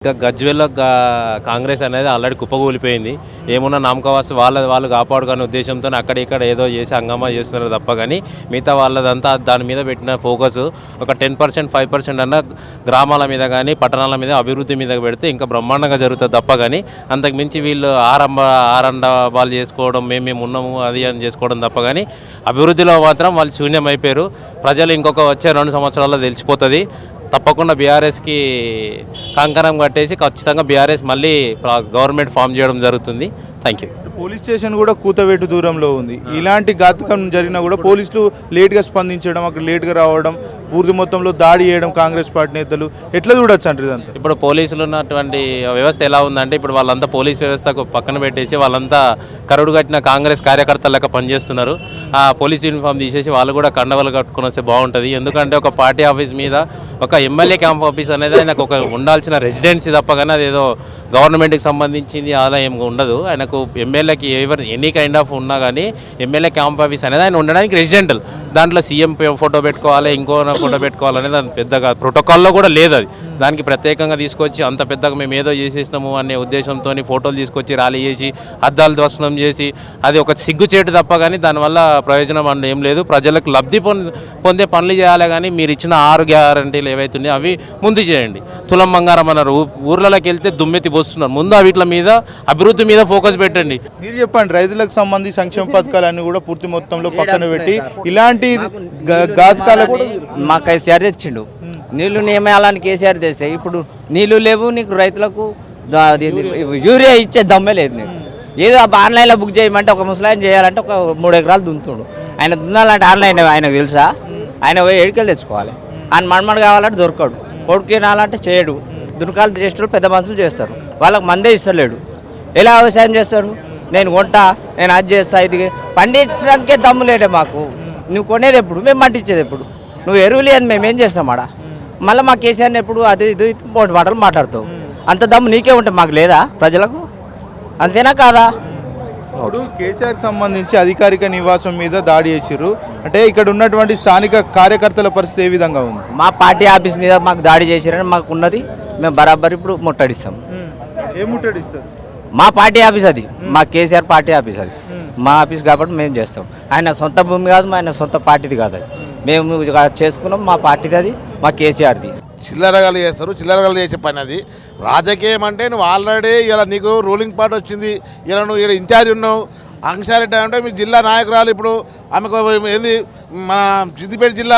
ఇంకా గజ్వేల్లో కాంగ్రెస్ అనేది ఆల్రెడీ కుప్పకూలిపోయింది. ఏమున్నా నామకవాసి వాళ్ళు కాపాడుకునే ఉద్దేశంతో అక్కడ ఇక్కడ ఏదో చేసి హంగామా చేస్తున్నారు తప్ప కానీ మిగతా వాళ్ళదంతా దాని మీద పెట్టిన ఫోకస్ ఒక 10% 5% అన్న గ్రామాల మీద కానీ పట్టణాల మీద అభివృద్ధి మీద పెడితే ఇంకా బ్రహ్మాండంగా జరుగుతుంది తప్ప కానీ అంతకుమించి వీళ్ళు ఆరంభాలు చేసుకోవడం మేము ఉన్నాము అది అని చేసుకోవడం తప్ప కానీ అభివృద్ధిలో మాత్రం వాళ్ళు శూన్యం అయిపోయారు. ప్రజలు ఇంకొక వచ్చే 2 సంవత్సరాల్లో తెలిసిపోతుంది. తప్పకుండా బీఆర్ఎస్కి కంకణం కట్టేసి ఖచ్చితంగా బీఆర్ఎస్ మళ్ళీ గవర్నమెంట్ ఫామ్ చేయడం జరుగుతుంది. Thank you. పోలీస్ స్టేషన్ కూడా కూతవేటు దూరంలో ఉంది. ఇలాంటి ఘాతకం జరిగినా కూడా పోలీసులు లేట్గా స్పందించడం, అక్కడ లేట్గా రావడం, పూర్తి మొత్తంలో దాడి చేయడం కాంగ్రెస్ పార్టీ నేతలు ఎట్లా చూడొచ్చు అంటారు ఇదంతా? ఇప్పుడు పోలీసులు ఉన్నటువంటి వ్యవస్థ ఎలా ఉందంటే ఇప్పుడు వాళ్ళంతా పోలీస్ వ్యవస్థకు పక్కన పెట్టేసి వాళ్ళంతా కరుడు కట్టిన కాంగ్రెస్ కార్యకర్తల లెక్క పనిచేస్తున్నారు. ఆ పోలీస్ యూనిఫామ్ తీసేసి వాళ్ళు కూడా కండవలు కట్టుకుని వస్తే బాగుంటుంది. ఎందుకంటే ఒక పార్టీ ఆఫీస్ మీద ఒక ఎమ్మెల్యే క్యాంప్ ఆఫీస్ అనేది ఆయనకు ఒక ఉండాల్సిన రెసిడెన్సీ తప్ప కానీ అదేదో గవర్నమెంట్కి సంబంధించింది అలా ఏమి ఉండదు. ఆయనకు ఎమ్మెల్యేకి ఎనీ కైండ్ ఆఫ్ ఉన్నా కానీ ఎమ్మెల్యే క్యాంప్ ఆఫీస్ అనేది ఆయన ఉండడానికి రెసిడెంటల్. దాంట్లో సీఎం ఫోటో పెట్టుకోవాలి, ఇంకో ఫోటో పెట్టుకోవాలనేది అది పెద్దగా ప్రోటోకాల్లో కూడా లేదు. అది దానికి ప్రత్యేకంగా తీసుకొచ్చి అంత పెద్దగా మేము ఏదో చేసేసినాము అనే ఉద్దేశంతో ఫోటోలు తీసుకొచ్చి ర్యాలీ చేసి అద్దాలు దర్శనం చేసి అది ఒక సిగ్గుచేటు తప్ప కానీ దానివల్ల ప్రయోజనం అండ్ ఏం లేదు. ప్రజలకు లబ్ధి పొందే పనులు చేయాలి కానీ మీరు ఇచ్చిన 6 గ్యారంటీలు ఏవైతున్నాయో అవి ముందు చేయండి. తులం బంగారం అన్నారు, ఊర్లలోకి వెళ్తే దుమ్మెత్తి పోస్తున్నారు. ముందు వీటి మీద అభివృద్ధి మీద ఫోకస్ పెట్టండి. మీరు చెప్పండి, రైతులకు సంబంధించి సంక్షేమ పథకాలన్నీ కూడా పూర్తి మొత్తంలో పక్కన పెట్టి ఇలాంటి ఘాతకాలకు మా కేసీఆర్ తెచ్చిండు. నీళ్లు నియమాలని కేసీఆర్ తెస్తే ఇప్పుడు నీళ్లు లేవు నీకు, రైతులకు యూరియా ఇచ్చే దమ్మే లేదు నీకు. ఏదో ఆన్లైన్లో బుక్ చేయమంటే ఒక ముసలాయన చేయాలంటే ఒక 3 ఎకరాలు దున్నుతుడు. ఆయన దున్నాలంటే ఆన్లైన్ ఆయనకు తెలుసా? ఆయన పోయి ఎడికెళ్ళి తెచ్చుకోవాలి. ఆయన మన్మడు కావాలంటే దొరకడు, కొడుకు తినాలంటే చేయడు. దునకాలు చేసేటోళ్ళు పెద్ద మనుషులు చేస్తారు, వాళ్ళకి మందే ఇస్తలేడు. ఎలా వ్యవసాయం చేస్తాడు? నేను కొంటా, నేను అది చేస్తా, ఇది పండించడానికే దమ్ము లేడే మాకు. నువ్వు కొనేది ఎప్పుడు, మేము పండించేది ఎప్పుడు? నువ్వు ఎరువు లేదు, మేమేం చేస్తాం ఆడ? మళ్ళీ మా కేసీఆర్ని ఎప్పుడు అది ఇది పోటీ మాటలు మాట్లాడుతావు. అంత దమ్ము నీకే ఉంటే మాకు లేదా? ప్రజలకు అంతేనా కాదా? ఇప్పుడు కేసీఆర్కి సంబంధించి అధికారిక నివాసం మీద దాడి చేసిర్రు అంటే ఇక్కడ ఉన్నటువంటి స్థానిక కార్యకర్తల పరిస్థితి ఏ విధంగా ఉంది? మా పార్టీ ఆఫీస్ మీద మాకు దాడి చేసిరని మాకు ఉన్నది, మేము బరాబర్ ఇప్పుడు ముట్టడిస్తాం. ఏం ముట్టడిస్తారు? మా పార్టీ ఆఫీస్ అది, మా కేసీఆర్ పార్టీ ఆఫీస్ అది, మా ఆఫీస్ కాబట్టి మేము చేస్తాం. ఆయన సొంత భూమి కాదు, ఆయన సొంత పార్టీది కాదు అది. మేము చేసుకున్నాం, మా పార్టీది అది, మా కేసీఆర్ది. చిల్లరగాలు చేస్తారు, చిల్లరగాలు చేసే పని అది. రాజకీయం అంటే నువ్వు ఆల్రెడీ ఇలా నీకు రూలింగ్ పార్టీ వచ్చింది, ఇలా నువ్వు ఇక్కడ ఇన్ఛార్జ్ ఉన్నావు. అంశారెడ్డి అంటే మీ జిల్లా నాయకురాలు, ఇప్పుడు ఆమెకు ఏంది మన సిద్దిపేట జిల్లా